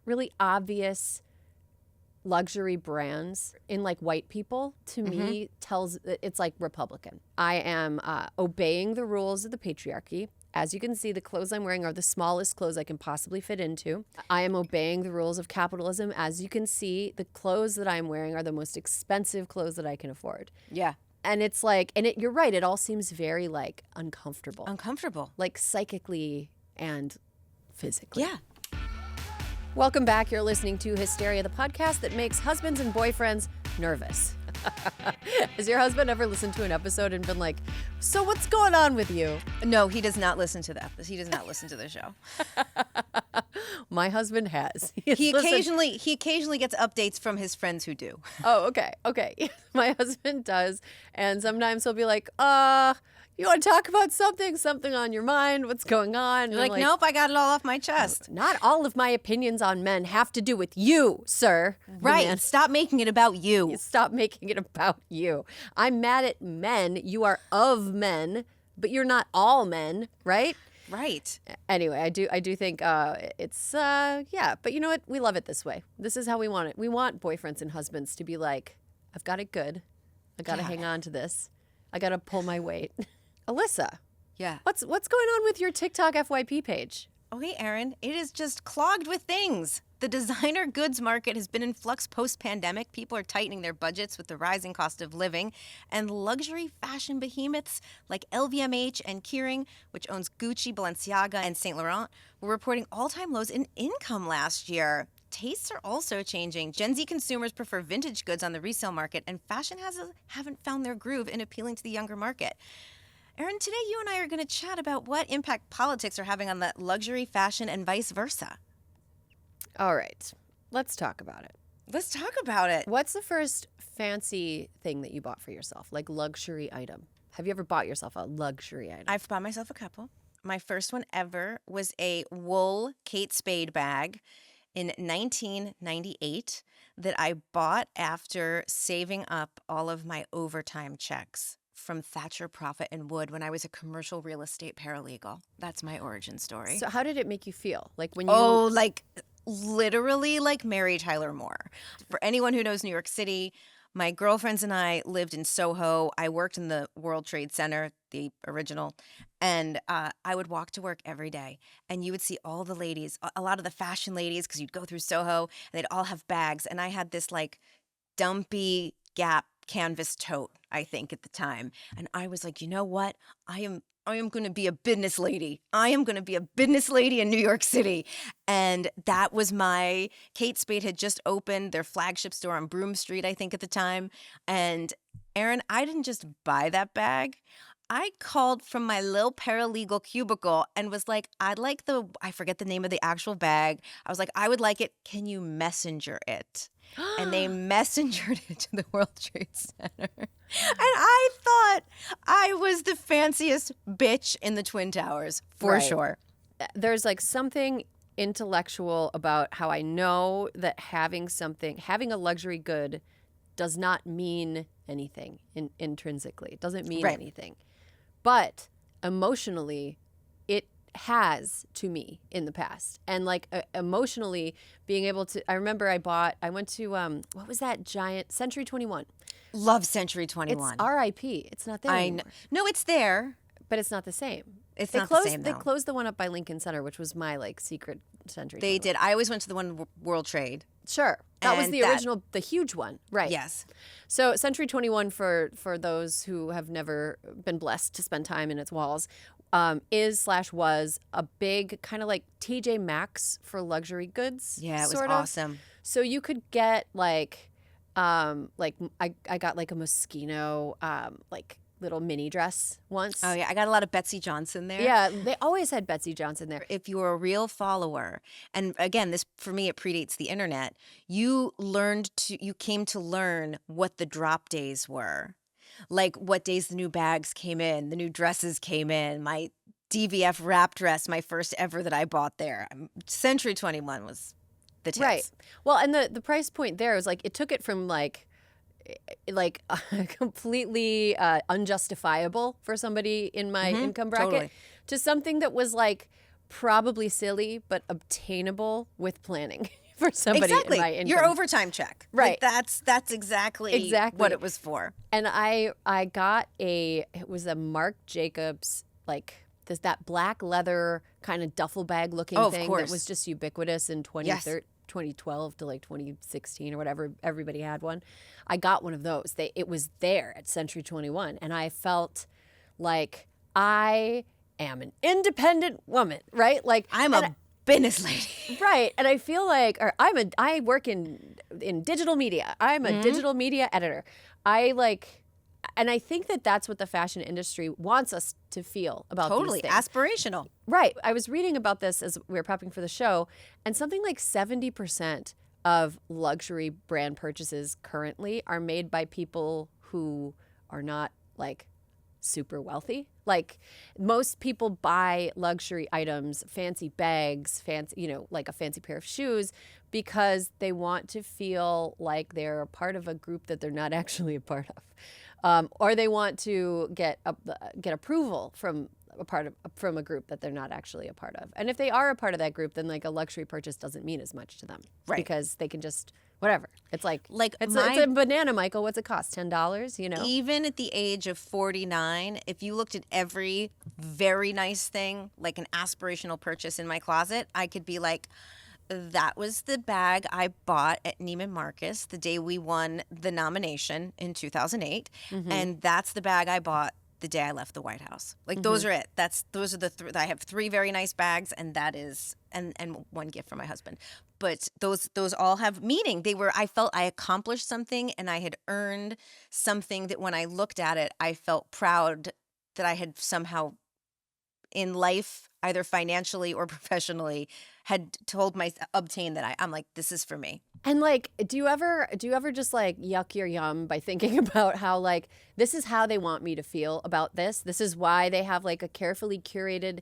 really obvious luxury brands in like white people, to me, tells it's like Republican. I am obeying the rules of the patriarchy. As you can see, the clothes I'm wearing are the smallest clothes I can possibly fit into. I am obeying the rules of capitalism. As you can see, the clothes that I'm wearing are the most expensive clothes that I can afford. Yeah. And it's like, you're right, it all seems very like uncomfortable. Uncomfortable. Like psychically and physically. Yeah. Welcome back. You're listening to Hysteria, the podcast that makes husbands and boyfriends nervous. Has your husband ever listened to an episode and been like, so what's going on with you? No, he does not listen to that. He does not listen to the show. My husband has. He occasionally gets updates from his friends who do. Oh, okay. My husband does. And sometimes he'll be like, you want to talk about something on your mind? What's going on? You're like, nope, I got it all off my chest. Not all of my opinions on men have to do with you, sir. Right. Man. Stop making it about you. Stop making it about you. I'm mad at men. You are of men, but you're not all men, right? Right. Anyway, I do think it's, but you know what? We love it this way. This is how we want it. We want boyfriends and husbands to be like, I've got it good. I got to hang on to this. I got to pull my weight. Alyssa. Yeah. What's going on with your TikTok FYP page? Okay, Erin, it is just clogged with things. The designer goods market has been in flux post-pandemic. People are tightening their budgets with the rising cost of living. And luxury fashion behemoths like LVMH and Kering, which owns Gucci, Balenciaga, and Saint Laurent, were reporting all-time lows in income last year. Tastes are also changing. Gen Z consumers prefer vintage goods on the resale market, and fashion haven't found their groove in appealing to the younger market. Erin, today you and I are going to chat about what impact politics are having on the luxury fashion and vice versa. All right. Let's talk about it. Let's talk about it. What's the first fancy thing that you bought for yourself? Like luxury item? Have you ever bought yourself a luxury item? I've bought myself a couple. My first one ever was a wool Kate Spade bag in 1998 that I bought after saving up all of my overtime checks from Thatcher Profit and Wood when I was a commercial real estate paralegal. That's my origin story. So how did it make you feel? Like when you... Literally like Mary Tyler Moore. For anyone who knows New York City, my girlfriends and I lived in Soho. I worked in the World Trade Center, the original, and I would walk to work every day. And you would see all the ladies, a lot of the fashion ladies, because you'd go through Soho, and they'd all have bags. And I had this like dumpy Gap canvas tote, I think, at the time. And I was like, you know what? I am going to be a business lady. I am going to be a business lady in New York City. And that was Kate Spade had just opened their flagship store on Broome Street, I think, at the time. And Erin, I didn't just buy that bag. I called from my little paralegal cubicle and was like, I forget the name of the actual bag. I was like, I would like it. Can you messenger it? And they messengered it to the World Trade Center. And I thought I was the fanciest bitch in the Twin Towers, for sure. There's like something intellectual about how I know that having a luxury good does not mean anything intrinsically. It doesn't mean anything. But emotionally, it has to me in the past. And like emotionally being able to, I remember I went to, what was that giant, Century 21. Love Century 21. It's RIP. It's not there anymore. No, it's there. But it's not the same. It's not the same, though. They closed the one up by Lincoln Center, which was my like secret Century 21. They did. I always went to the one World Trade. Sure. That was the original, the huge one. Right. Yes. So Century 21, for those who have never been blessed to spend time in its walls, was a big kind of like TJ Maxx for luxury goods. Yeah, it was sort awesome. of. So you could get I got like a Moschino like little mini dress once. Oh yeah, I got a lot of Betsy Johnson there. Yeah, they always had Betsy Johnson there. If you were a real follower, and again, this for me it predates the internet, you came to learn what the drop days were. Like what days the new bags came in, the new dresses came in. My DVF wrap dress, my first ever that I bought there. Century 21 was the tits. Right. Well, and the price point there was like, it took it from like completely unjustifiable for somebody in my income bracket to something that was like probably silly but obtainable with planning. for somebody Exactly. in my income. Your overtime check. Right. Like that's exactly what it was for. And I got it was a Marc Jacobs, like that black leather kind of duffel bag looking thing that was just ubiquitous in 2012 to like 2016 or whatever. Everybody had one. I got one of those. It was there at Century 21, and I felt like I am an independent woman, right? Like I'm a business lady. Right. And I feel like I work in digital media. I'm a digital media editor. And I think that's what the fashion industry wants us to feel about totally these things. aspirational. Right. I was reading about this as we were prepping for the show, and something like 70% of luxury brand purchases currently are made by people who are not like super wealthy. Like most people buy luxury items, fancy bags, like a fancy pair of shoes, because they want to feel like they're a part of a group that they're not actually a part of, or they want to get approval from a group that they're not actually a part of. And if they are a part of that group, then like a luxury purchase doesn't mean as much to them, right? Because they can just whatever. It's like it's a banana, Michael. What's it cost? $10? Even at the age of 49, if you looked at every very nice thing, like an aspirational purchase in my closet, I could be like, that was the bag I bought at Neiman Marcus the day we won the nomination in 2008, and that's the bag I bought the day I left the White House. Like those are it. Those are I have 3 very nice bags, and that is and one gift from my husband. But those all have meaning. I felt I accomplished something, and I had earned something that when I looked at it, I felt proud that I had somehow in life, either financially or professionally, had obtained that I'm like, this is for me. And like, do you ever just like yuck your yum by thinking about how like this is how they want me to feel about this? This is why they have like a carefully curated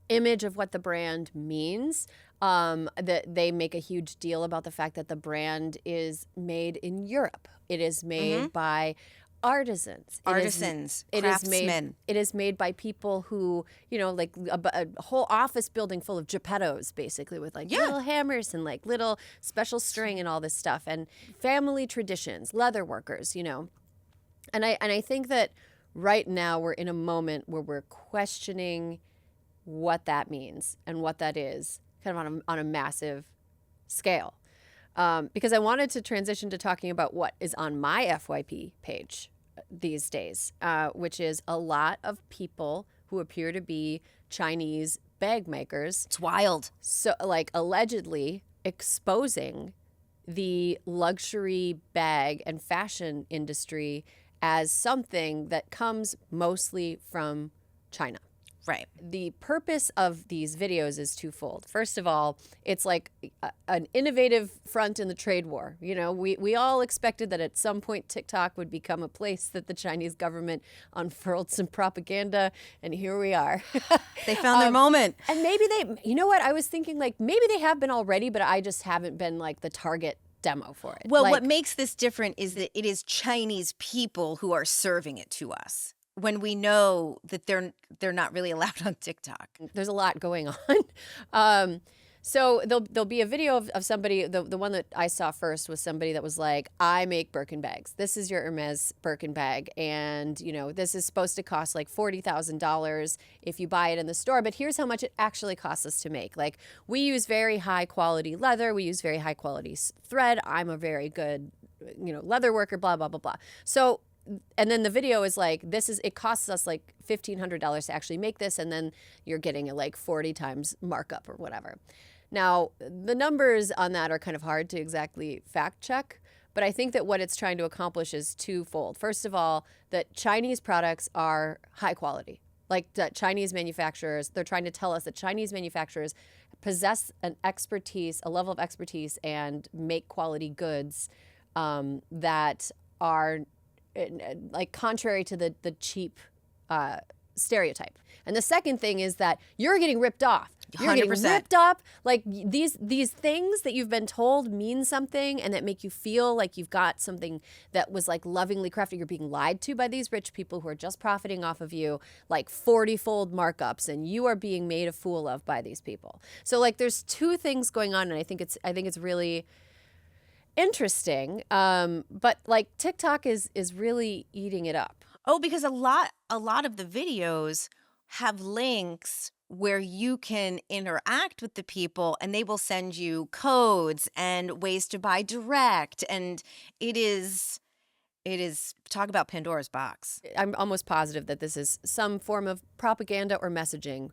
image of what the brand means. That they make a huge deal about the fact that the brand is made in Europe. It is made by artisans, craftsmen. It is made by people who, like a whole office building full of Geppettos, basically, with like little hammers and like little special string and all this stuff, and family traditions, leather workers, And I think that right now we're in a moment where we're questioning what that means and what that is, kind of on a massive scale. Because I wanted to transition to talking about what is on my FYP page these days, which is a lot of people who appear to be Chinese bag makers. It's wild. So, like, allegedly exposing the luxury bag and fashion industry as something that comes mostly from China. Right. The purpose of these videos is twofold. First of all, it's like an innovative front in the trade war. We all expected that at some point TikTok would become a place that the Chinese government unfurled some propaganda, and here we are. They found their moment. And maybe I was thinking like maybe they have been already, but I just haven't been like the target demo for it. Well, what makes this different is that it is Chinese people who are serving it to us, when we know that they're not really allowed on TikTok. There's a lot going on. So there'll be a video of somebody, the one that I saw first was somebody that was like, I make Birkin bags. This is your Hermes Birkin bag. And, this is supposed to cost like $40,000 if you buy it in the store. But here's how much it actually costs us to make. Like, we use very high quality leather. We use very high quality thread. I'm a very good, leather worker, blah, blah, blah, blah. So, and then the video is like, it costs us like $1,500 to actually make this, and then you're getting a like 40 times markup or whatever. Now, the numbers on that are kind of hard to exactly fact check, but I think that what it's trying to accomplish is twofold. First of all, that Chinese products are high quality. Like that Chinese manufacturers, they're trying to tell us that Chinese manufacturers possess a level of expertise and make quality goods that are like contrary to the cheap stereotype. And the second thing is that you're getting ripped off. You're getting 100%. ripped up. Like these things that you've been told mean something and that make you feel like you've got something that was like lovingly crafted. You're being lied to by these rich people who are just profiting off of you, like 40-fold markups, and you are being made a fool of by these people. So like there's two things going on, and I think it's really interesting. But like TikTok is really eating it up. Oh, because a lot of the videos have links where you can interact with the people and they will send you codes and ways to buy direct. And it is talk about Pandora's box. I'm almost positive that this is some form of propaganda or messaging.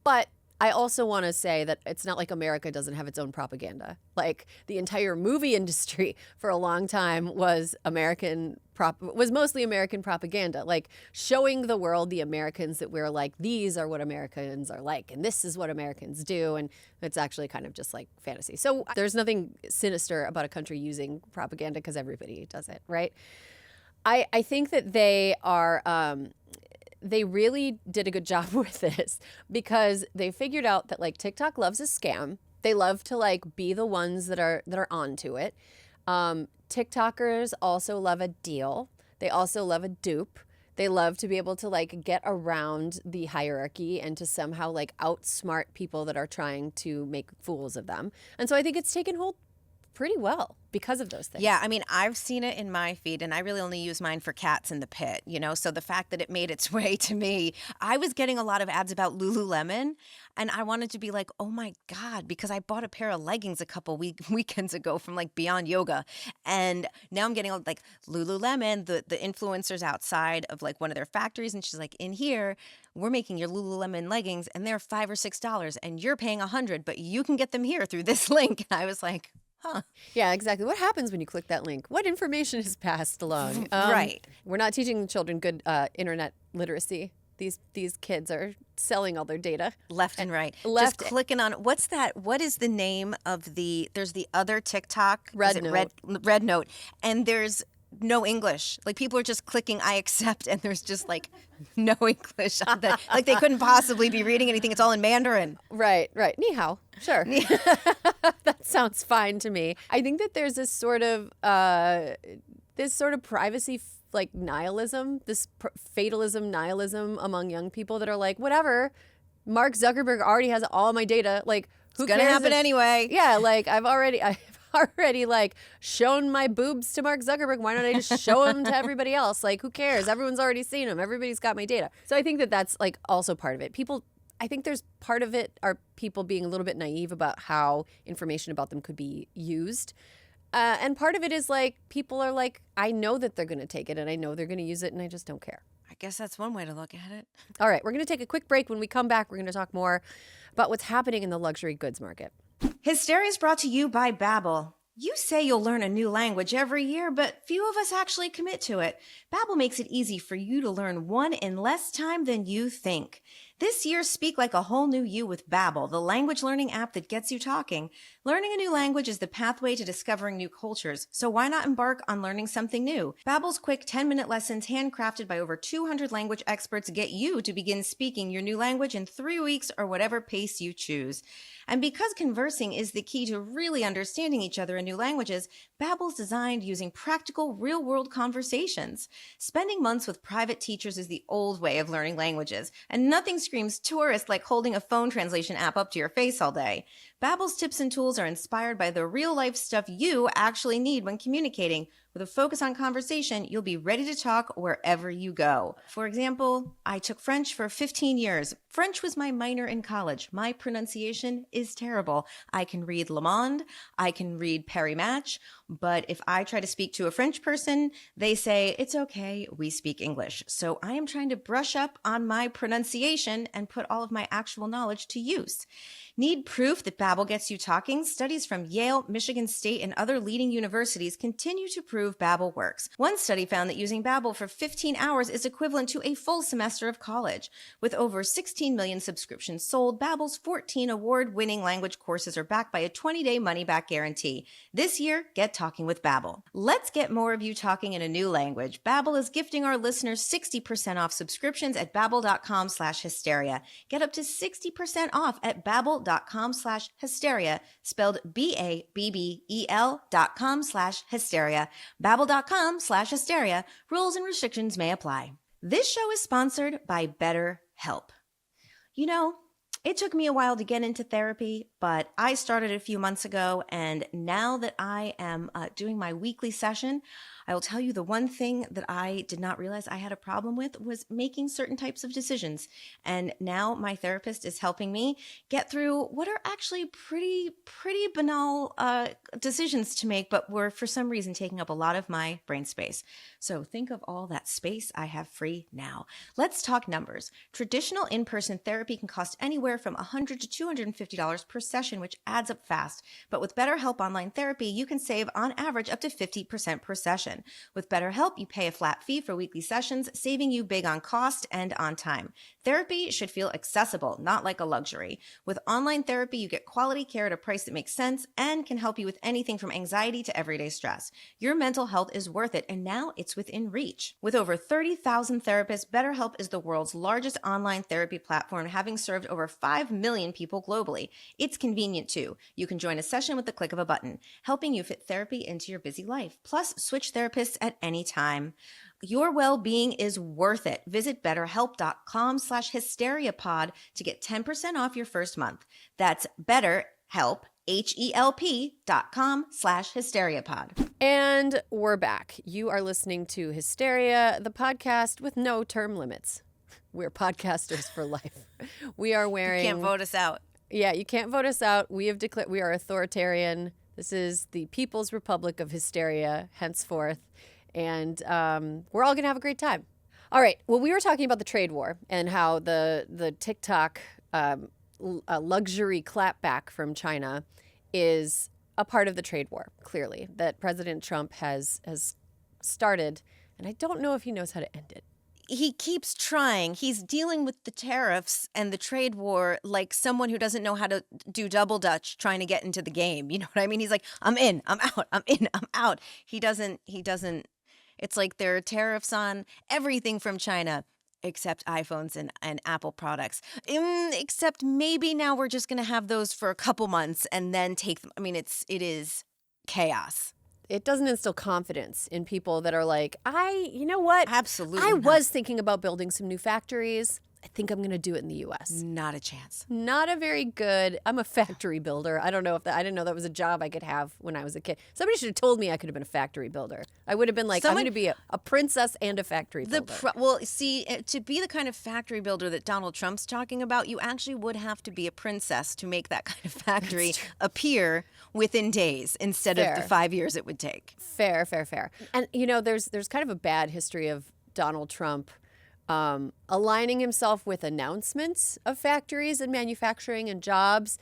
But I also want to say that it's not like America doesn't have its own propaganda. Like the entire movie industry for a long time was mostly American propaganda, like showing the world the Americans that we're like, these are what Americans are like, and this is what Americans do, and it's actually kind of just like fantasy. So there's nothing sinister about a country using propaganda because everybody does it, right? I think that they are they really did a good job with this because they figured out that like TikTok loves a scam. They love to like be the ones that are onto it. TikTokers also love a deal. They also love a dupe. They love to be able to like get around the hierarchy and to somehow like outsmart people that are trying to make fools of them. And so I think it's taken hold pretty well because of those things. Yeah, I mean, I've seen it in my feed, and I really only use mine for cats in the pit, you know? So the fact that it made its way to me, I was getting a lot of ads about Lululemon, and I wanted to be like, oh my God, because I bought a pair of leggings a couple weekends ago from like Beyond Yoga, and now I'm getting like Lululemon, the influencers outside of like one of their factories, and she's like, in here, we're making your Lululemon leggings, and they're $5 or $6, and you're paying $100, but you can get them here through this link. And I was like, huh. Yeah, exactly. What happens when you click that link? What information is passed along? Right. We're not teaching children good internet literacy. These kids are selling all their data left and right. Left. Just clicking on what's that? What is the name of there's the other TikTok? Red Note. Red Note. And there's no English. Like people are just clicking I accept and there's just like no English on that. Like they couldn't possibly be reading anything. It's all in Mandarin. Right. Ni hao. Sure. That sounds fine to me. I think that there's this sort of privacy like nihilism, this fatalism, nihilism among young people that are like, whatever, Mark Zuckerberg already has all my data. Like, who it's gonna cares happen anyway. Yeah, like I've already like shown my boobs to Mark Zuckerberg. Why don't I just show them to everybody else? Like, who cares? Everyone's already seen them. Everybody's got my data. So I think that that's like also part of it. I think there's part of it are people being a little bit naive about how information about them could be used. And part of it is like people are like, I know that they're going to take it and I know they're going to use it and I just don't care. I guess that's one way to look at it. All right, we're going to take a quick break. When we come back, we're going to talk more about what's happening in the luxury goods market. Hysteria is brought to you by Babbel. You say you'll learn a new language every year, but few of us actually commit to it. Babbel makes it easy for you to learn one in less time than you think. This year, speak like a whole new you with Babbel, the language learning app that gets you talking. Learning a new language is the pathway to discovering new cultures, so why not embark on learning something new? Babbel's quick 10-minute lessons, handcrafted by over 200 language experts, get you to begin speaking your new language in 3 weeks or whatever pace you choose. And because conversing is the key to really understanding each other in new languages, Babbel's designed using practical, real-world conversations. Spending months with private teachers is the old way of learning languages, and nothing screams tourist like holding a phone translation app up to your face all day. Babbel's tips and tools are inspired by the real-life stuff you actually need when communicating. With a focus on conversation, you'll be ready to talk wherever you go. For example, I took French for 15 years. French was my minor in college. My pronunciation is terrible. I can read Le Monde, I can read Paris Match, but if I try to speak to a French person, they say, it's okay, we speak English. So I am trying to brush up on my pronunciation and put all of my actual knowledge to use. Need proof that Babbel gets you talking? Studies from Yale, Michigan State, and other leading universities continue to prove Babbel works. One study found that using Babbel for 15 hours is equivalent to a full semester of college. With over 16 million subscriptions sold, Babbel's 14 award-winning language courses are backed by a 20-day money-back guarantee. This year, get talking with Babbel. Let's get more of you talking in a new language. Babbel is gifting our listeners 60% off subscriptions at babbel.com/hysteria. Get up to 60% off at babbel.com/hysteria, spelled BABBEL.com/hysteria. Babbel.com/hysteria. Rules and restrictions may apply. This show is sponsored by BetterHelp. You know, it took me a while to get into therapy, but I started a few months ago, and now that I am doing my weekly session, I will tell you the one thing that I did not realize I had a problem with was making certain types of decisions. And now my therapist is helping me get through what are actually pretty banal decisions to make, but were for some reason taking up a lot of my brain space. So think of all that space I have free now. Let's talk numbers. Traditional in-person therapy can cost anywhere from $100 to $250 per session, which adds up fast. But with BetterHelp Online Therapy, you can save on average up to 50% per session. With BetterHelp, you pay a flat fee for weekly sessions, saving you big on cost and on time. Therapy should feel accessible, not like a luxury. With online therapy, you get quality care at a price that makes sense and can help you with anything from anxiety to everyday stress. Your mental health is worth it, and now it's within reach. With over 30,000 therapists, BetterHelp is the world's largest online therapy platform, having served over 5 million people globally. It's convenient too. You can join a session with the click of a button, helping you fit therapy into your busy life. Plus, switch therapists at any time. Your well-being is worth it. Visit betterhelp.com/hysteriapod to get 10% off your first month. That's BetterHelp, HELP.com/hysteriapod. And we're back. You are listening to Hysteria, the podcast with no term limits. We're podcasters for life. We are wearing... You can't vote us out. Yeah, you can't vote us out. We have declared we are authoritarian. This is the People's Republic of Hysteria, henceforth. And we're all going to have a great time. All right. Well, we were talking about the trade war and how the TikTok luxury clapback from China is a part of the trade war, clearly, that President Trump has started. And I don't know if he knows how to end it. He keeps trying. He's dealing with the tariffs and the trade war like someone who doesn't know how to do double dutch trying to get into the game. You know what I mean? He's like, I'm in, I'm out, I'm in, I'm out. He doesn't, it's like there are tariffs on everything from China except iPhones and Apple products. Except maybe now we're just going to have those for a couple months and then take them. I mean, it is chaos. It doesn't instill confidence in people that are like, you know what? Absolutely I not. was thinking about building some new factories. I think I'm going to do it in the U.S. Not a chance. Not a very good. I'm a factory builder. I don't know if I didn't know that was a job I could have when I was a kid. Somebody should have told me I could have been a factory builder. I would have been like, I'm going to be a princess and a factory builder. Well, see, to be the kind of factory builder that Donald Trump's talking about, you actually would have to be a princess to make that kind of factory appear within days instead of the 5 years it would take. Fair. And, you know, there's kind of a bad history of Donald Trump aligning himself with announcements of factories and manufacturing and jobs.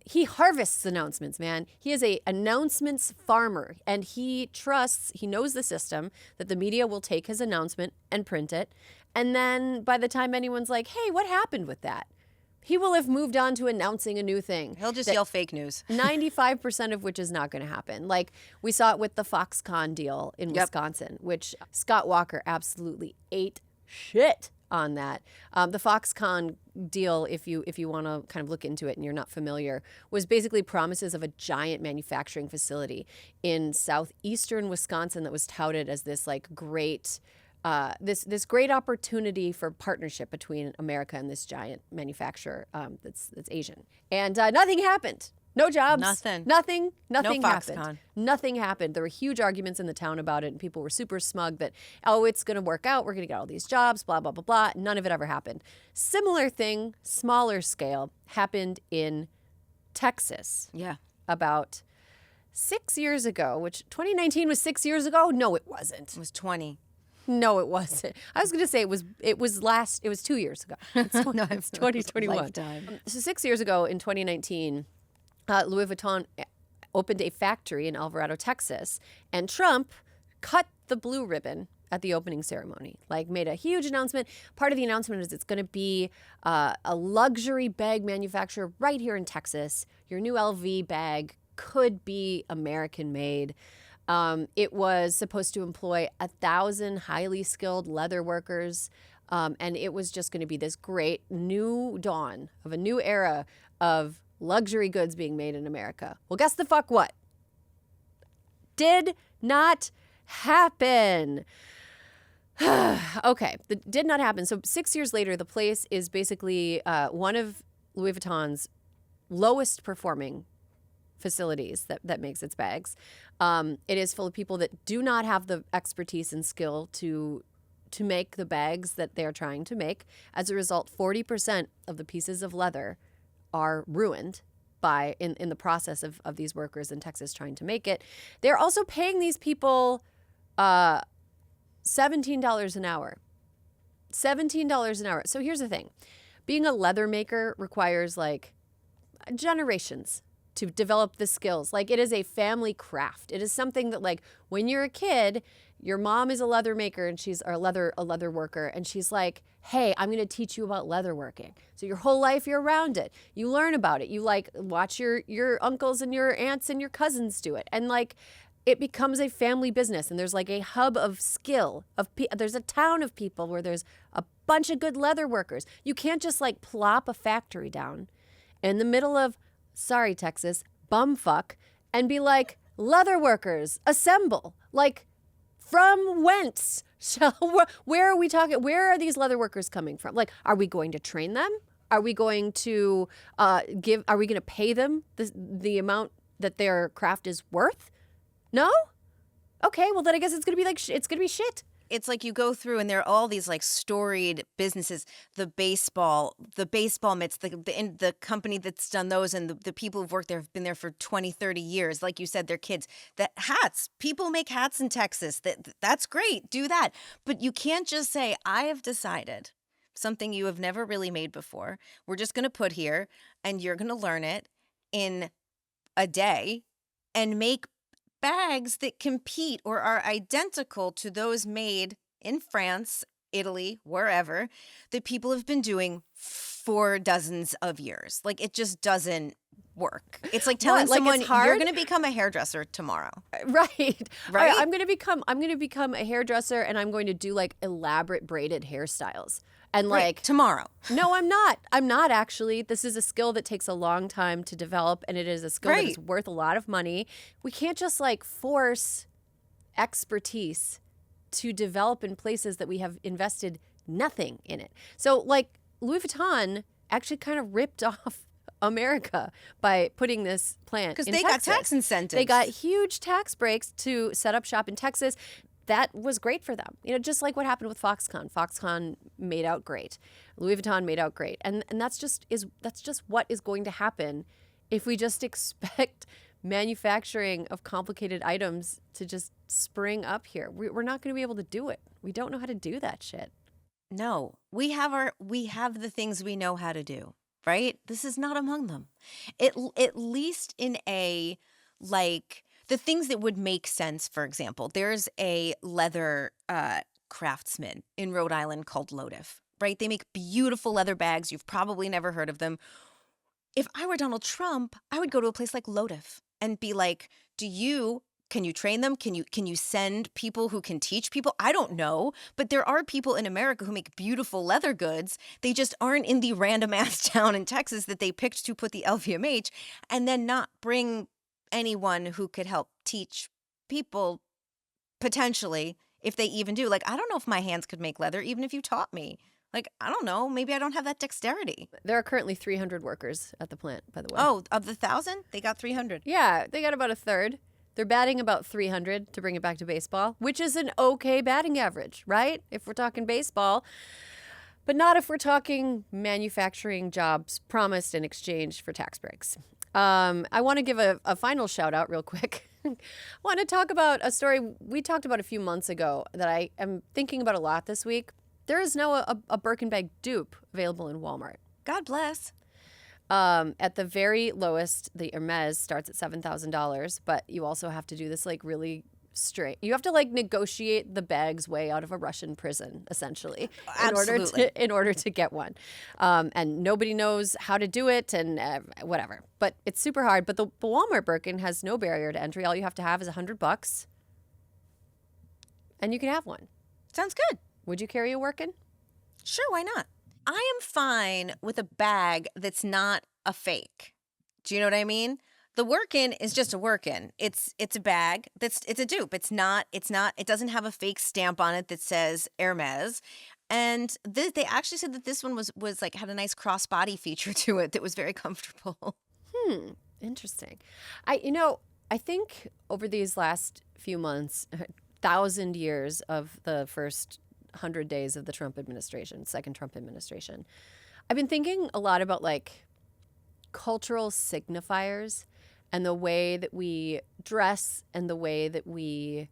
He harvests announcements, man. He is a announcements farmer, and he knows the system that the media will take his announcement and print it. And then by the time anyone's like, hey, what happened with that? He will have moved on to announcing a new thing. He'll just yell fake news. 95% of which is not going to happen. Like we saw it with the Foxconn deal in Wisconsin, which Scott Walker absolutely ate shit on that. The Foxconn deal, if you want to kind of look into it and you're not familiar, was basically promises of a giant manufacturing facility in southeastern Wisconsin that was touted as this like great this great opportunity for partnership between America and this giant manufacturer that's Asian. And nothing happened. No jobs. Nothing. Nothing No happened. Foxconn. Nothing happened. There were huge arguments in the town about it, and people were super smug that, oh, it's going to work out. We're going to get all these jobs, blah, blah, blah, blah. None of it ever happened. Similar thing, smaller scale, happened in Texas. Yeah. About 6 years ago, which 2019 was 6 years ago? No, it wasn't. It was 20. No, it wasn't. I was going to say it was 2 years ago. It's 2021. Lifetime. So 6 years ago in 2019, Louis Vuitton opened a factory in Alvarado, Texas, and Trump cut the blue ribbon at the opening ceremony, like made a huge announcement. Part of the announcement is it's going to be a luxury bag manufacturer right here in Texas. Your new LV bag could be American made. It was supposed to employ 1,000 highly skilled leather workers. And it was just going to be this great new dawn of a new era of luxury goods being made in America. Well, guess the fuck what? Did not happen. Okay, that did not happen. So 6 years later, the place is basically one of Louis Vuitton's lowest performing facilities that makes its bags. It is full of people that do not have the expertise and skill to make the bags that they're trying to make. As a result, 40% of the pieces of leather are ruined in the process of these workers in Texas trying to make it. They're also paying these people $17 an hour. $17 an hour. So here's the thing. Being a leather maker requires like generations to develop the skills. Like, it is a family craft. It is something that, like, when you're a kid, your mom is a leather maker and she's a leather worker, and she's like, hey, I'm going to teach you about leather working. So your whole life you're around it. You learn about it. You like watch your uncles and your aunts and your cousins do it. And like, it becomes a family business, and there's like a hub of skill there's a town of people where there's a bunch of good leather workers. You can't just like plop a factory down in the middle of, sorry, Texas, bumfuck, and be like, leather workers, assemble. Like, from whence? Where are we talking? Where are these leather workers coming from? Like, are we going to train them? Are we going to are we going to pay them the amount that their craft is worth? No? Okay, well then I guess it's going to be like, it's going to be shit. It's like you go through and there are all these like storied businesses, the baseball mitts, the company that's done those, and the people who've worked there have been there for 20, 30 years. Like you said, they're kids. The hats, people make hats in Texas. That's great. Do that. But you can't just say, I have decided something you have never really made before. We're just going to put here and you're going to learn it in a day and make bags that compete or are identical to those made in France, Italy, wherever, that people have been doing for dozens of years. Like, it just doesn't work. It's like telling someone you're going to become a hairdresser tomorrow. Right. I'm going to become a hairdresser, and I'm going to do like elaborate braided hairstyles. And like tomorrow. No, I'm not. I'm not actually. This is a skill that takes a long time to develop, and it is a skill that is worth a lot of money. We can't just like force expertise to develop in places that we have invested nothing in it. So like Louis Vuitton actually kind of ripped off America by putting this plant in Texas. Because they got tax incentives. They got huge tax breaks to set up shop in Texas. That was great for them. You know, just like what happened with Foxconn. Foxconn made out great. Louis Vuitton made out great. And that's just what is going to happen if we just expect manufacturing of complicated items to just spring up here. We're not going to be able to do it. We don't know how to do that shit. No. We have the things we know how to do, right? This is not among them. At least in a like the things that would make sense, for example, there's a leather craftsman in Rhode Island called Lotif, right? They make beautiful leather bags. You've probably never heard of them. If I were Donald Trump, I would go to a place like Lotif and be like, can you train them? Can you send people who can teach people? I don't know, but there are people in America who make beautiful leather goods. They just aren't in the random ass town in Texas that they picked to put the LVMH, and then not bring anyone who could help teach people potentially, if they even do. Like, I don't know if my hands could make leather, even if you taught me. Like, I don't know. Maybe I don't have that dexterity. There are currently 300 workers at the plant, by the way. Oh, of the 1,000? They got 300. Yeah, they got about a third. They're batting about 300 to bring it back to baseball, which is an okay batting average, right? If we're talking baseball. But not if we're talking manufacturing jobs promised in exchange for tax breaks. I want to give a final shout out real quick want to talk about a story we talked about a few months ago that I am thinking about a lot this week. There is now a Birkin bag dupe available in Walmart. God bless. At the very lowest, the Hermes starts at $7,000, but you also have to do this like really straight. You have to like negotiate the bag's way out of a Russian prison, essentially, in order to get one. And nobody knows how to do it and whatever. But it's super hard. But the Walmart Birkin has no barrier to entry. All you have to have is $100, and you can have one. Sounds good. Would you carry a Workin? Sure, why not? I am fine with a bag that's not a fake. Do you know what I mean? The Workin is just a Workin. It's a bag it's a dupe. It doesn't have a fake stamp on it that says Hermes. And they actually said that this one was like had a nice crossbody feature to it that was very comfortable. Interesting. I think over these last few months, 1,000 years of the first 100 days of the second Trump administration, I've been thinking a lot about like cultural signifiers and the way that we dress and the way that we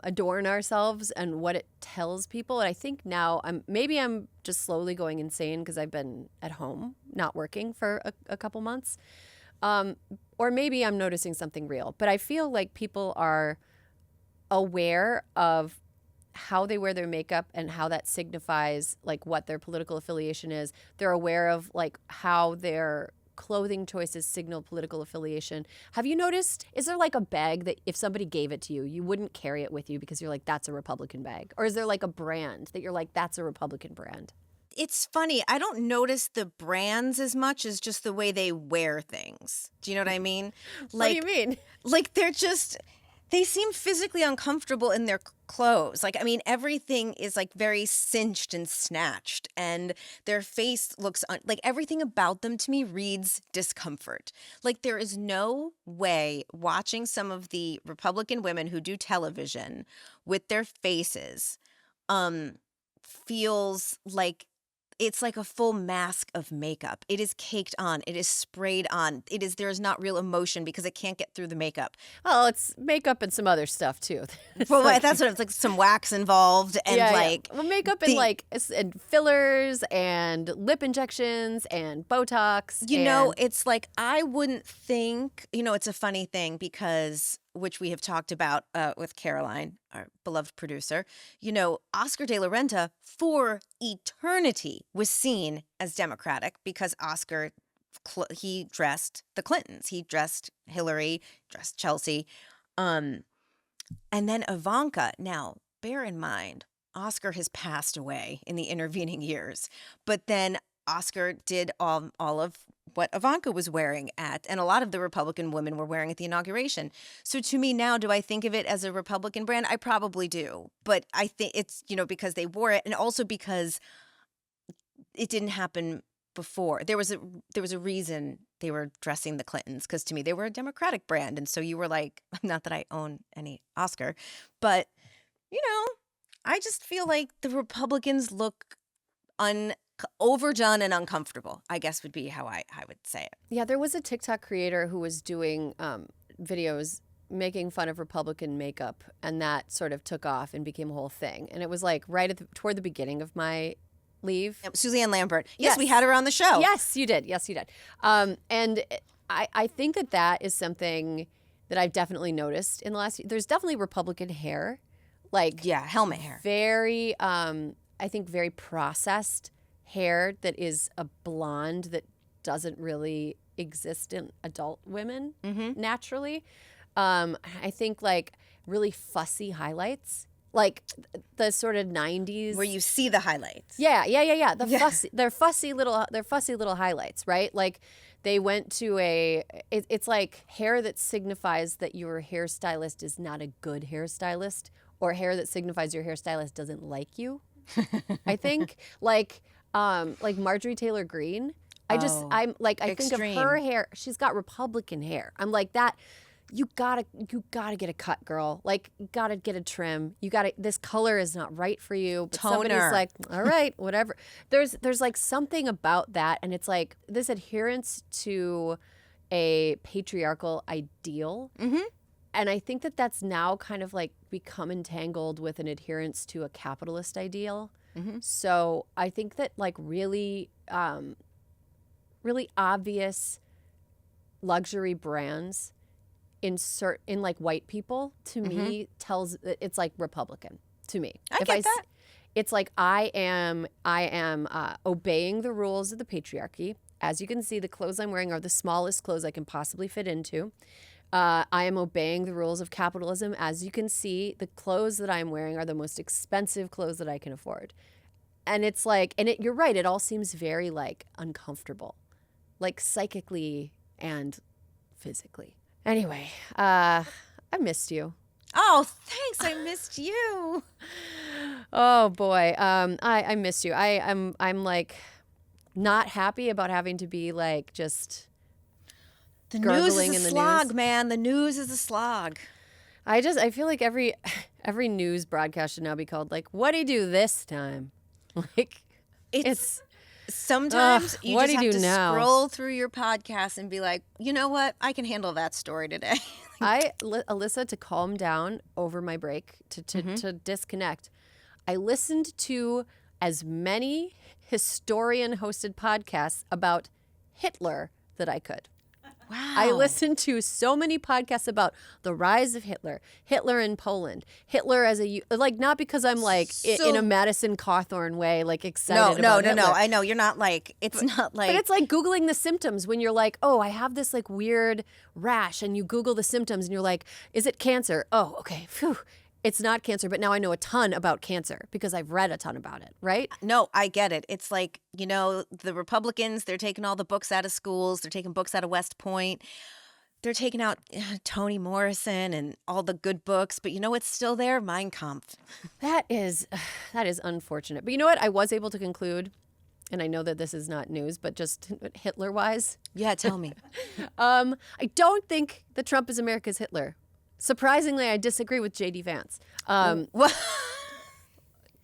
adorn ourselves and what it tells people. And I think now I'm just slowly going insane because I've been at home not working for a couple months, or maybe I'm noticing something real. But I feel like people are aware of how they wear their makeup and how that signifies like what their political affiliation is. They're aware of like how their clothing choices signal political affiliation. Have you noticed, is there like a bag that if somebody gave it to you, you wouldn't carry it with you because you're like, that's a Republican bag? Or is there like a brand that you're like, that's a Republican brand? It's funny. I don't notice the brands as much as just the way they wear things. Do you know what I mean? What do you mean? Like they seem physically uncomfortable in their clothes. Like, I mean, everything is like very cinched and snatched, and their face looks like everything about them to me reads discomfort. Like, there is no way watching some of the Republican women who do television with their faces feels like it's like a full mask of makeup. It is caked on. It is sprayed on. There is not real emotion because it can't get through the makeup. Well, it's makeup and some other stuff too. Well, that's what it's like. Some wax involved and well, makeup and fillers and lip injections and Botox. It's like I wouldn't think. It's a funny thing because, which we have talked about with Caroline, our beloved producer, Oscar de la Renta for eternity was seen as Democratic because Oscar, he dressed the Clintons. He dressed Hillary, dressed Chelsea. And then Ivanka. Now, bear in mind, Oscar has passed away in the intervening years. But then Oscar did all of what Ivanka was wearing and a lot of the Republican women were wearing at the inauguration. So to me now, do I think of it as a Republican brand? I probably do. But I think it's, because they wore it and also because it didn't happen before. There was a reason they were dressing the Clintons because to me they were a Democratic brand. And so you were like, not that I own any Oscar, but, I just feel like the Republicans look overdone and uncomfortable, I guess would be how I would say it. Yeah, there was a TikTok creator who was doing videos making fun of Republican makeup, and that sort of took off and became a whole thing. And it was like toward the beginning of my leave. Suzanne Lambert. Yes, we had her on the show. Yes, you did. And I think that is something that I've definitely noticed in the last. There's definitely Republican hair, like helmet hair. Very, I think, very processed hair that is a blonde that doesn't really exist in adult women naturally. I think like really fussy highlights, like the sort of 90s where you see the highlights. Yeah. They're fussy little highlights, right? Like they went to it's like hair that signifies that your hairstylist is not a good hairstylist, or hair that signifies your hairstylist doesn't like you. I think like Marjorie Taylor Greene. I think of her hair. She's got Republican hair. I'm like that. You gotta get a cut, girl. Like, you gotta get a trim. This color is not right for you. But somebody's like, all right, whatever. There's like something about that, and it's like this adherence to a patriarchal ideal And I think that that's now kind of like become entangled with an adherence to a capitalist ideal. So I think that like really, really obvious luxury brands insert in like white people to me tells it's like Republican to me. I get that. It's like I am obeying the rules of the patriarchy. As you can see, the clothes I'm wearing are the smallest clothes I can possibly fit into. I am obeying the rules of capitalism. As you can see, the clothes that I'm wearing are the most expensive clothes that I can afford. And it's like, you're right, it all seems very like uncomfortable, like psychically and physically. Anyway, I missed you. Oh, thanks. I missed you. Oh boy, I miss you. I'm like not happy about having to be like just the news gurgling is in a the slog, news. man. The news is a slog. I feel like every news broadcast should now be called like, what do you do this time? Like it's sometimes you what just do you have do to now? scroll through your podcast and be like, you know what? I can handle that story today. Alyssa, to calm down over my break, to disconnect, I listened to as many historian-hosted podcasts about Hitler that I could. Wow. I listened to so many podcasts about the rise of Hitler, Hitler in Poland, Hitler as a, like, not because I'm like in a Madison Cawthorn way, like excited about Hitler. No. I know you're not like, not like. But it's like Googling the symptoms when you're like, oh, I have this like weird rash, and you Google the symptoms and you're like, is it cancer? Oh, okay. Phew. It's not cancer, but now I know a ton about cancer because I've read a ton about it, right? No, I get it. It's like, the Republicans, they're taking all the books out of schools. They're taking books out of West Point. They're taking out Toni Morrison and all the good books. But you know what's still there? Mein Kampf. That is unfortunate. But you know what? I was able to conclude, and I know that this is not news, but just Hitler-wise. Yeah, tell me. I don't think that Trump is America's Hitler. Surprisingly, I disagree with J.D. Vance. Because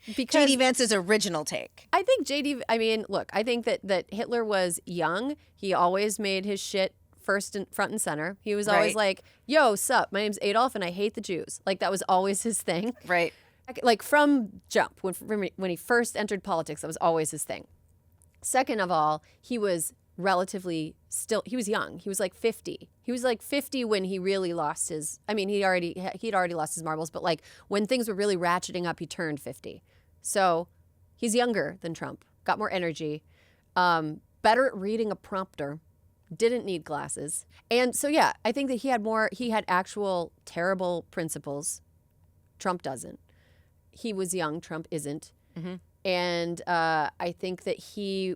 J.D. Vance's original take. I think look, I think that Hitler was young. He always made his shit front and center. He was always like, yo, sup, my name's Adolf and I hate the Jews. Like, that was always his thing. Right. Like, from jump, when he first entered politics, that was always his thing. Second of all, he was he was young. He was like 50. He was like 50 when he really lost his, he'd already lost his marbles, but like when things were really ratcheting up, he turned 50. So he's younger than Trump, got more energy, better at reading a prompter, didn't need glasses. And so, yeah, I think that he had actual terrible principles. Trump doesn't. He was young, Trump isn't. Mm-hmm. And I think that he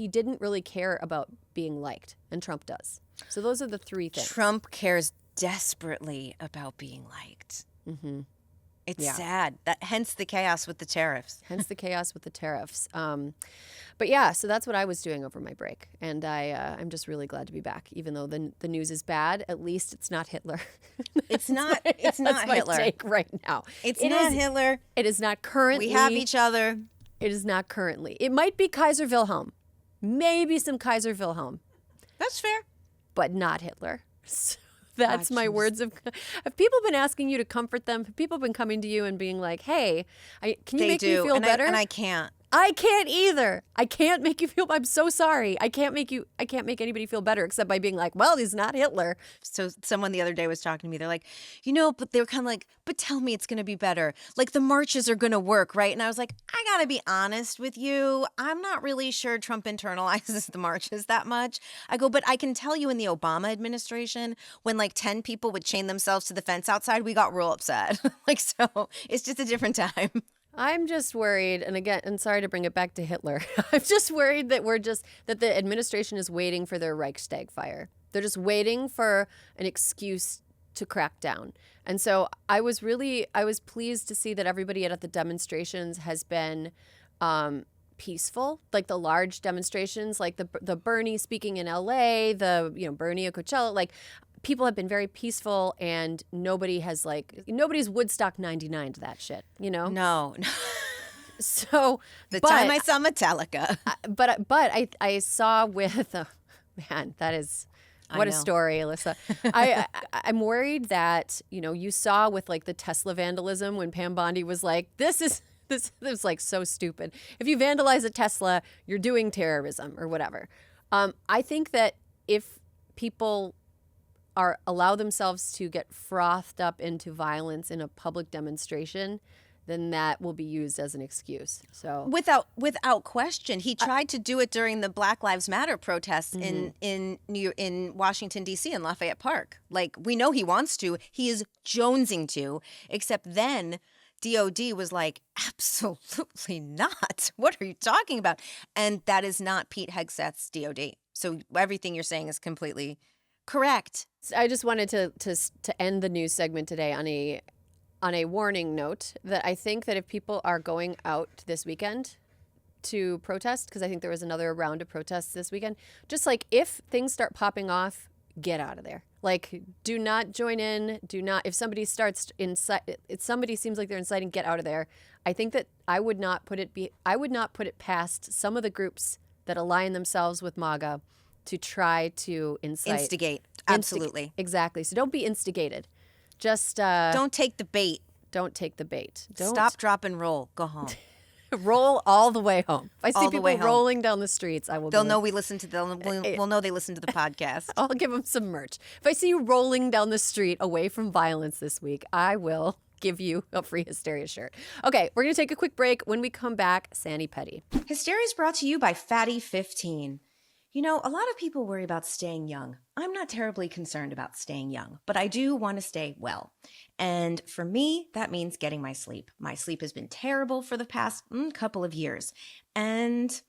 didn't really care about being liked, and Trump does. So those are the three things. Trump cares desperately about being liked. Mm-hmm. It's sad. Hence the chaos with the tariffs. But yeah, so that's what I was doing over my break, and I'm just really glad to be back. Even though the news is bad, at least it's not Hitler. It's not Hitler. That's my take right now. It's not Hitler. It is not currently. We have each other. It is not currently. It might be Kaiser Wilhelm, maybe some Kaiser Wilhelm. That's fair, but not Hitler. So that's my words of. Have people been asking you to comfort them? Have people been coming to you and being like, "Hey, can you make me feel better?" And I can't. I can't either. I can't make you feel. I'm so sorry. I can't make anybody feel better except by being like, well, he's not Hitler. So someone the other day was talking to me. They're like, but they were kind of like, but tell me it's going to be better. Like the marches are going to work, right? And I was like, I got to be honest with you. I'm not really sure Trump internalizes the marches that much. I go, but I can tell you in the Obama administration, when like 10 people would chain themselves to the fence outside, we got real upset. So it's just a different time. I'm just worried, and sorry to bring it back to Hitler. I'm just worried that that the administration is waiting for their Reichstag fire. They're just waiting for an excuse to crack down. And so I was pleased to see that everybody at the demonstrations has been peaceful, like the large demonstrations, like the Bernie speaking in LA, Bernie at Coachella, like people have been very peaceful, and nobody's Woodstock 99 to that shit, No. So time I saw Metallica. But I saw with, man, that is What a story, Alyssa. I'm worried that, you saw with like the Tesla vandalism when Pam Bondi was like, this was like so stupid. If you vandalize a Tesla, you're doing terrorism or whatever. I think that if people allow themselves to get frothed up into violence in a public demonstration, then that will be used as an excuse. So without question, he tried to do it during the Black Lives Matter protests in Washington D.C. in Lafayette Park. Like, we know he wants to. He is jonesing to. Except then, DOD was like, absolutely not. What are you talking about? And that is not Pete Hegseth's DOD. So everything you're saying is completely correct. I just wanted to end the news segment today on a warning note that I think that if people are going out this weekend to protest, because I think there was another round of protests this weekend, just like if things start popping off, get out of there. Like, do not join in. Do not, if somebody starts if somebody seems like they're inciting, get out of there. I think that I would not put it past some of the groups that align themselves with MAGA to try to instigate. Absolutely. Exactly. So don't be instigated. Just don't take the bait. Don't take the bait. Don't stop, drop, and roll. Go home. Roll all the way home. If I see people rolling down the streets, I will. They'll know we listen to them. We'll know they listen to the podcast. I'll give them some merch. If I see you rolling down the street away from violence this week, I will give you a free Hysteria shirt. Okay, we're gonna take a quick break. When we come back, Sani Petty. Hysteria is brought to you by Fatty 15. You know, a lot of people worry about staying young. I'm not terribly concerned about staying young, but I do want to stay well. And for me, that means getting my sleep. My sleep has been terrible for the past couple of years. And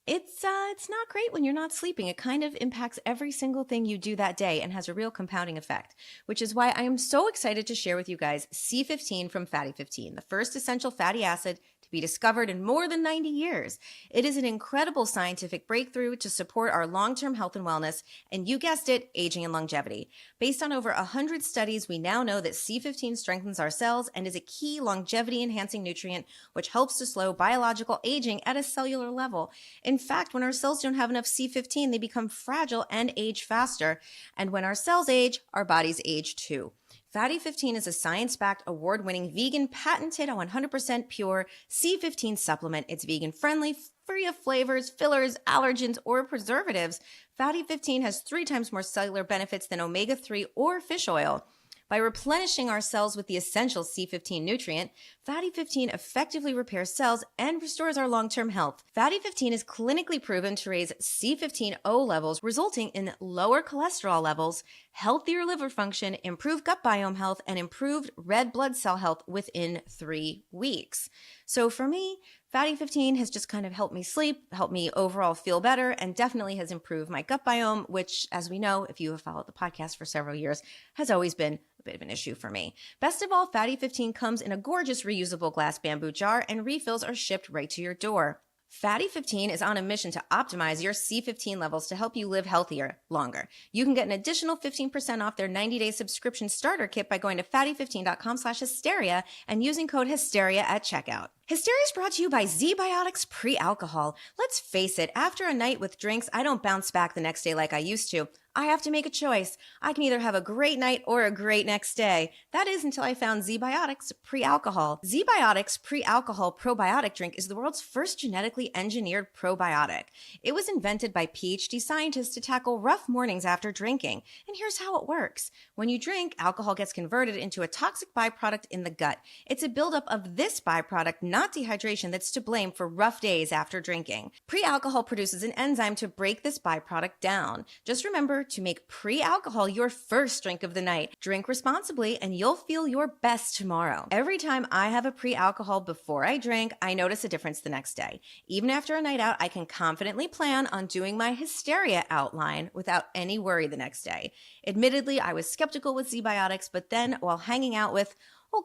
it's not great when you're not sleeping. It kind of impacts every single thing you do that day and has a real compounding effect, which is why I am so excited to share with you guys C15 from Fatty 15, the first essential fatty acid to be discovered in more than 90 years. It is an incredible scientific breakthrough to support our long-term health and wellness, and you guessed it, aging and longevity. Based on over 100 studies, we now know that C15 strengthens our cells and is a key longevity-enhancing nutrient, which helps to slow biological aging at a cellular level. In fact, when our cells don't have enough C15, they become fragile and age faster. And when our cells age, our bodies age too. Fatty 15 is a science-backed, award-winning, vegan, patented, 100% pure C15 supplement. It's vegan-friendly, free of flavors, fillers, allergens, or preservatives. Fatty 15 has 3 times more cellular benefits than omega-3 or fish oil. By replenishing our cells with the essential C15 nutrient, Fatty 15 effectively repairs cells and restores our long-term health. Fatty 15 is clinically proven to raise C15O levels, resulting in lower cholesterol levels, healthier liver function, improved gut biome health, and improved red blood cell health within 3 weeks. So for me, Fatty 15 has just kind of helped me sleep, helped me overall feel better, and definitely has improved my gut biome, which, as we know, if you have followed the podcast for several years, has always been a bit of an issue for me. Best of all, Fatty 15 comes in a gorgeous reusable glass bamboo jar, and refills are shipped right to your door. Fatty 15 is on a mission to optimize your C15 levels to help you live healthier, longer. You can get an additional 15% off their 90-day subscription starter kit by going to fatty15.com/hysteria and using code hysteria at checkout. Hysteria is brought to you by Z-Biotics Pre-Alcohol. Let's face it, after a night with drinks, I don't bounce back the next day like I used to. I have to make a choice. I can either have a great night or a great next day. That is until I found Z-Biotics Pre-Alcohol. Z-Biotics Pre-Alcohol Probiotic Drink is the world's first genetically engineered probiotic. It was invented by PhD scientists to tackle rough mornings after drinking. And here's how it works. When you drink, alcohol gets converted into a toxic byproduct in the gut. It's a buildup of this byproduct, not dehydration, that's to blame for rough days after drinking. Pre-alcohol produces an enzyme to break this byproduct down. Just remember to make pre-alcohol your first drink of the night. Drink responsibly and you'll feel your best tomorrow. Every time I have a pre-alcohol before I drink, I notice a difference the next day. Even after a night out, I can confidently plan on doing my Hysteria outline without any worry the next day. Admittedly, I was skeptical with Z-Biotics, but then while hanging out with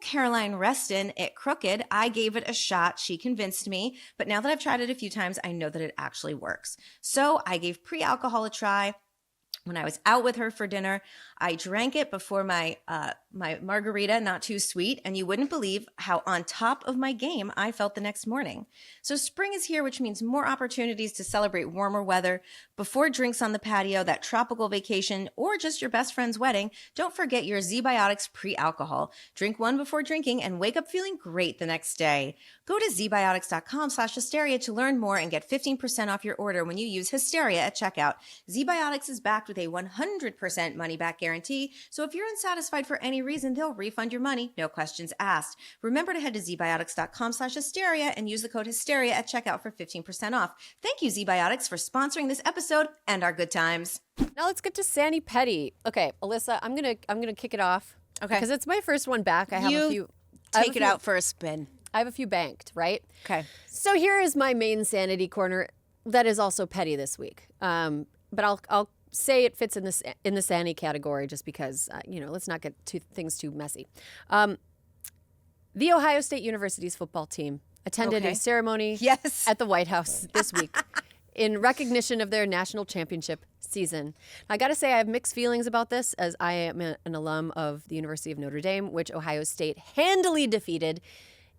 Caroline Reston at Crooked, I gave it a shot. She convinced me, but now that I've tried it a few times, I know that it actually works. So I gave pre-alcohol a try. When I was out with her for dinner, I drank it before my my margarita, not too sweet, and you wouldn't believe how on top of my game I felt the next morning. So spring is here, which means more opportunities to celebrate warmer weather. Before drinks on the patio, that tropical vacation, or just your best friend's wedding, don't forget your ZBiotics pre-alcohol. Drink one before drinking and wake up feeling great the next day. Go to zbiotics.com/hysteria to learn more and get 15% off your order when you use Hysteria at checkout. ZBiotics is backed with a 100% money-back guarantee, so if you're unsatisfied for any reason, they'll refund your money, no questions asked. Remember to head to zbiotics.com/hysteria and use the code Hysteria at checkout for 15% off. Thank you, ZBiotics, for sponsoring this episode and our good times. Now let's get to Sani Petty. Okay, Alyssa, I'm gonna kick it off. Okay. Because it's my first one back. I have a few. Take it out for a spin. I have a few banked, right? Okay. So here is my main Sanity Corner that is also petty this week. But I'll say it fits in the Sani category just because let's not get things too messy. The Ohio State University's football team attended a ceremony at the White House this week in recognition of their national championship season. I got to say I have mixed feelings about this, as I am an alum of the University of Notre Dame, which Ohio State handily defeated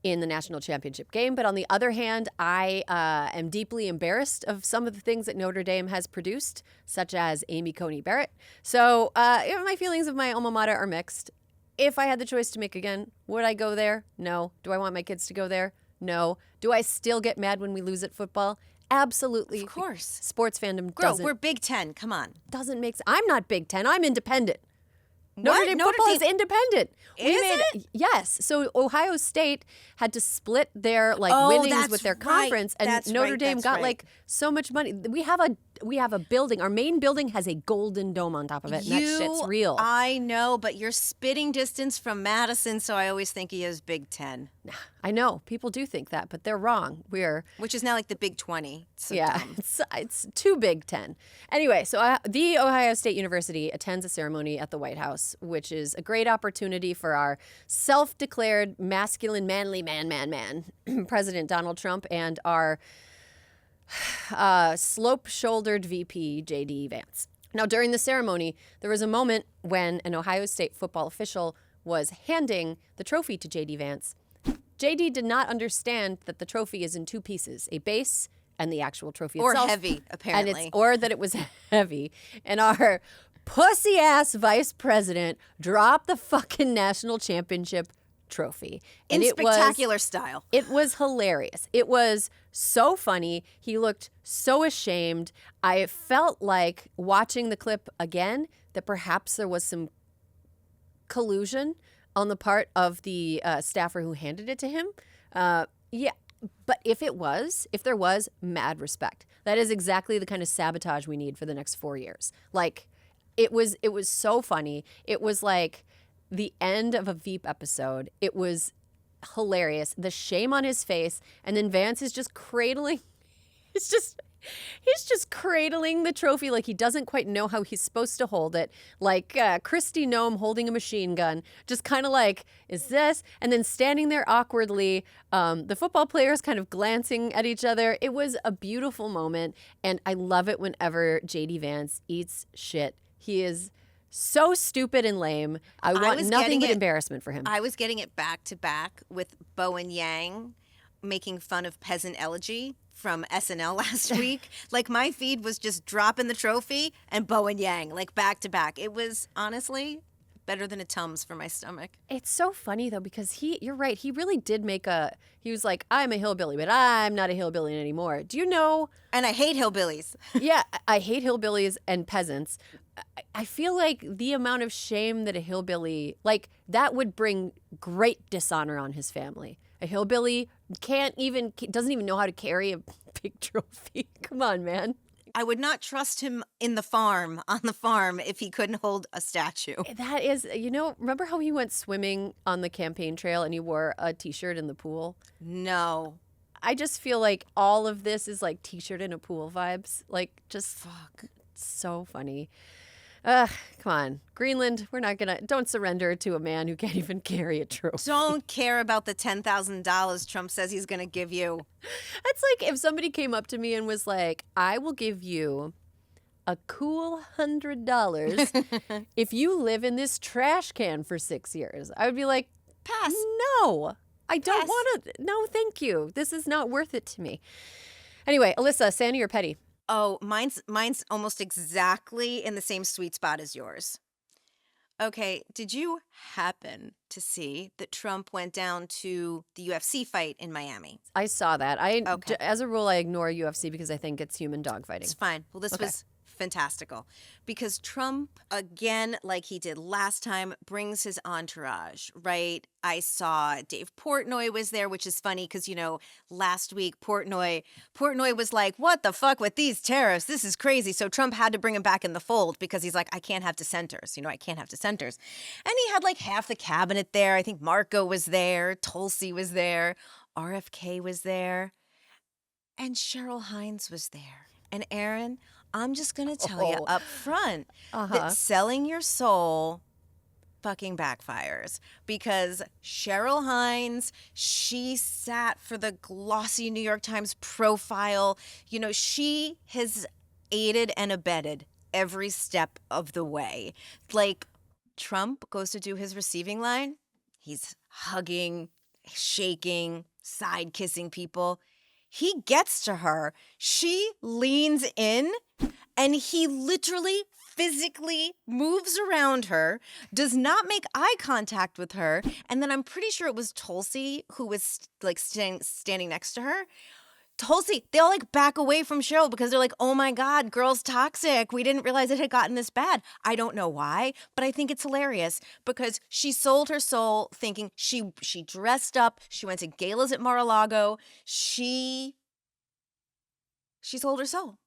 in the national championship game. But on the other hand, I am deeply embarrassed of some of the things that Notre Dame has produced, such as Amy Coney Barrett. So my feelings of my alma mater are mixed. If I had the choice to make again, would I go there? No. Do I want my kids to go there? No. Do I still get mad when we lose at football? Absolutely. Of course. Sports fandom doesn't. We're Big Ten. Come on. Doesn't make sense. I'm not Big Ten. I'm independent. Notre Dame football is independent. Is it? Yes. So Ohio State had to split their winnings with their conference, and Notre Dame got so much money. We have a building. Our main building has a golden dome on top of it, and that shit's real. I know, but you're spitting distance from Madison, so I always think he is Big Ten. I know. People do think that, but they're wrong. Which is now like the Big 20. So it's too Big 10. Anyway, so the Ohio State University attends a ceremony at the White House, which is a great opportunity for our self-declared masculine, manly man, President Donald Trump, and our slope-shouldered VP, J.D. Vance. Now, during the ceremony, there was a moment when an Ohio State football official was handing the trophy to J.D. Vance. J.D. did not understand that the trophy is in two pieces, a base and the actual trophy itself. Or heavy, apparently. Or that it was heavy. And our pussy-ass vice president dropped the fucking national championship trophy. And in spectacular style. It was hilarious. It was so funny. He looked so ashamed. I felt like watching the clip again that perhaps there was some collusion on the part of the staffer who handed it to him. But if there was, mad respect. That is exactly the kind of sabotage we need for the next 4 years. Like, it was so funny. It was like the end of a Veep episode. It was hilarious. The shame on his face, and then Vance is just cradling. He's just cradling the trophy like he doesn't quite know how he's supposed to hold it. Like Kristi Noem holding a machine gun. Just kind of like, is this? And then standing there awkwardly. The football players kind of glancing at each other. It was a beautiful moment. And I love it whenever J.D. Vance eats shit. He is so stupid and lame. I want nothing but embarrassment for him. I was getting it back to back with Bowen Yang making fun of Peasant Elegy from SNL last week. Like, my feed was just dropping the trophy and Bowen Yang, like, back to back. It was honestly better than a Tums for my stomach. It's so funny though, because you're right, he really did he was like, I'm a hillbilly, but I'm not a hillbilly anymore. Do you know? And I hate hillbillies. Yeah, I hate hillbillies and peasants. I feel like the amount of shame that a hillbilly, like, that would bring great dishonor on his family. A hillbilly doesn't even know how to carry a big trophy. Come on, man. I would not trust him on the farm, if he couldn't hold a statue. That is, remember how he went swimming on the campaign trail and he wore a T-shirt in the pool? No. I just feel like all of this is like T-shirt in a pool vibes. Like, just fuck. It's so funny. Come on. Greenland, don't surrender to a man who can't even carry a trophy. Don't care about the $10,000 Trump says he's going to give you. It's like if somebody came up to me and was like, I will give you a cool $100 if you live in this trash can for 6 years. I would be like, Pass. No, I don't want to. No, thank you. This is not worth it to me. Anyway, Alyssa, Sani or petty? Oh, mine's almost exactly in the same sweet spot as yours. Okay, did you happen to see that Trump went down to the UFC fight in Miami? I saw that. As a rule, I ignore UFC because I think it's human dogfighting. It's fine. Well, this was fantastical because Trump, again, like he did last time, brings his entourage, right? I saw Dave Portnoy was there, which is funny because, last week Portnoy was like, what the fuck with these tariffs? This is crazy. So Trump had to bring him back in the fold because he's like, I can't have dissenters. I can't have dissenters. And he had like half the cabinet there. I think Marco was there. Tulsi was there. RFK was there. And Cheryl Hines was there. And Erin, I'm just going to tell you up front that selling your soul fucking backfires because Cheryl Hines, she sat for the glossy New York Times profile. She has aided and abetted every step of the way. Like Trump goes to do his receiving line. He's hugging, shaking, side kissing people. He gets to her. She leans in and he literally physically moves around her, does not make eye contact with her. And then I'm pretty sure it was Tulsi who was like standing next to her. Tulsi, they all like back away from Cheryl because they're like, oh my God, girl's toxic. We didn't realize it had gotten this bad. I don't know why, but I think it's hilarious because she sold her soul thinking she dressed up. She went to galas at Mar-a-Lago. She sold her soul.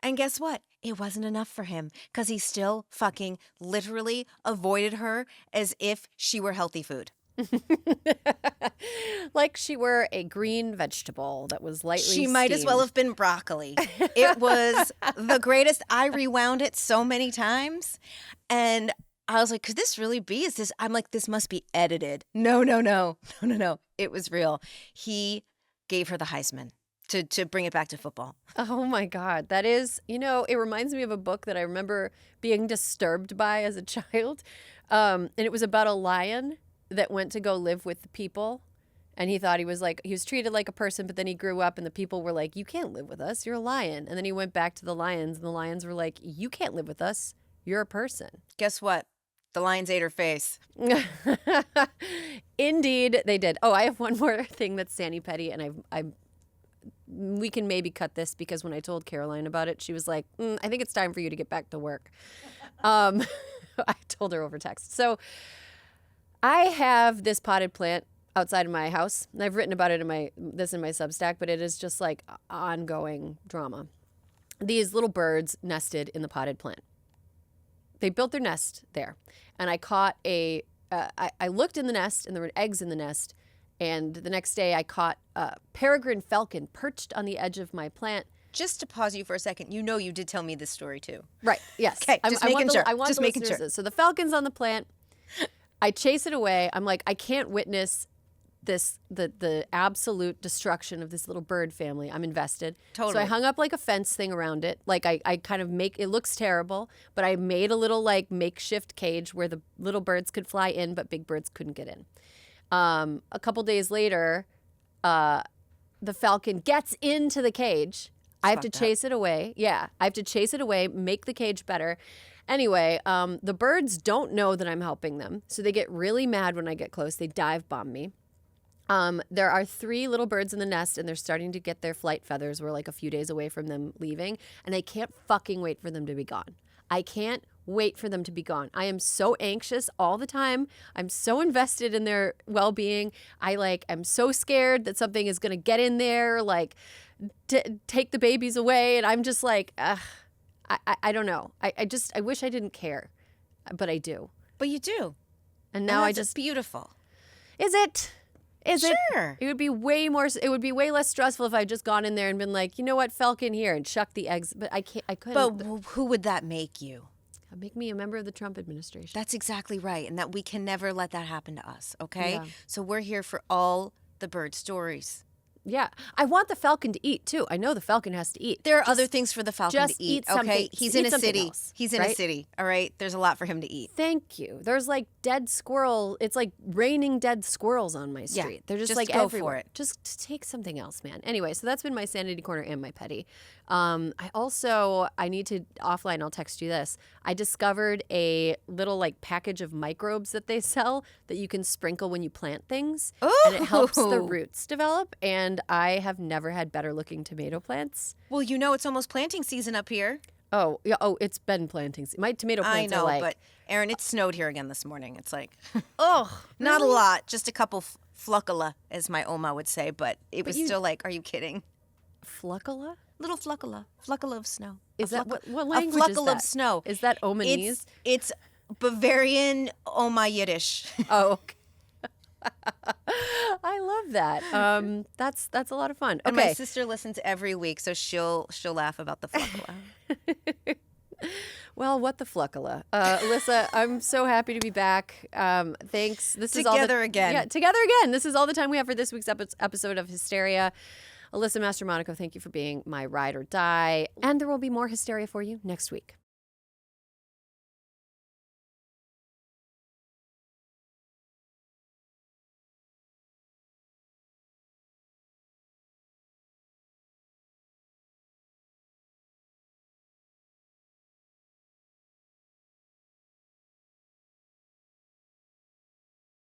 And guess what? It wasn't enough for him because he still fucking literally avoided her as if she were healthy food. Like she were a green vegetable that was lightly She might as well have been broccoli. It was the greatest. I rewound it so many times. And I was like, could this really be? Is this? I'm like, this must be edited. No. It was real. He gave her the Heisman to bring it back to football. Oh my God. That is, it reminds me of a book that I remember being disturbed by as a child. And it was about a lion that went to go live with the people. And he thought he was treated like a person, but then he grew up and the people were like, you can't live with us. You're a lion. And then he went back to the lions and the lions were like, you can't live with us. You're a person. Guess what? The lions ate her face. Indeed, they did. Oh, I have one more thing that's Sani petty, and we can maybe cut this because when I told Caroline about it, she was like, I think it's time for you to get back to work. I told her over text. So I have this potted plant outside of my house, and I've written about it in my Substack, but it is just like ongoing drama. These little birds nested in the potted plant. They built their nest there, and I caught I looked in the nest, and there were eggs in the nest, and the next day I caught a peregrine falcon perched on the edge of my plant. Just to pause you for a second, you did tell me this story too. Right, yes. Okay, just making sure. I want the listeners. So the falcon's on the plant. I chase it away. I'm like, I can't witness the absolute destruction of this little bird family. I'm invested. Totally. So I hung up like a fence thing around it. Like I kind of it looks terrible, but I made a little like makeshift cage where the little birds could fly in, but big birds couldn't get in. A couple days later, the falcon gets into the cage. I have to chase it away. Yeah, I have to chase it away, make the cage better. Anyway, the birds don't know that I'm helping them, so they get really mad when I get close. They dive bomb me. There are 3 little birds in the nest, and they're starting to get their flight feathers. We're like a few days away from them leaving, and I can't fucking wait for them to be gone. I can't wait for them to be gone. I am so anxious all the time. I'm so invested in their well-being. I'm so scared that something is going to get in there, take the babies away, and I'm just like, I don't know. I wish I didn't care, but I do. But you do. And now that's beautiful. Is it? Sure. It would be way less stressful if I had just gone in there and been like, you know what, falcon here, and chucked the eggs. But I couldn't. But who would that make you? Make me a member of the Trump administration. That's exactly right. And that we can never let that happen to us. Okay. Yeah. So we're here for all the bird stories. Yeah. I want the falcon to eat, too. I know the falcon has to eat. There are other things for the falcon to eat, something. okay? He's in a city. Else, He's in a city, all right? There's a lot for him to eat. Thank you. There's like dead squirrel. It's like raining dead squirrels on my street. Yeah, They're just like go everywhere. for it. Just take something else, man. Anyway, so that's been my Sanity Corner and my petty. I need to offline, I'll text you this. I discovered a little like package of microbes that they sell that you can sprinkle when you plant things. Ooh. And it helps the roots develop. And I have never had better looking tomato plants. Well, you know it's almost planting season up here. Oh, yeah. Oh, it's been planting. My tomato plants I know, are like... but Erin, it snowed here again this morning. It's like, oh, not a lot, just a couple fluckala, as my Oma would say, but it was still like, are you kidding? Fluckala? Little fluckala of snow. Is that what language a is fluckala that? of snow. Is that Omanese? It's Bavarian Oma Yiddish. Oh, okay. I love that. That's a lot of fun. Okay. And my sister listens every week, so she'll laugh about the fluckala. Well, what the fluckala. Alyssa, I'm so happy to be back. Thanks. This is all together again. Yeah, together again. This is all the time we have for this week's episode of Hysteria. Alyssa Mastromonaco, thank you for being my ride or die. And there will be more Hysteria for you next week.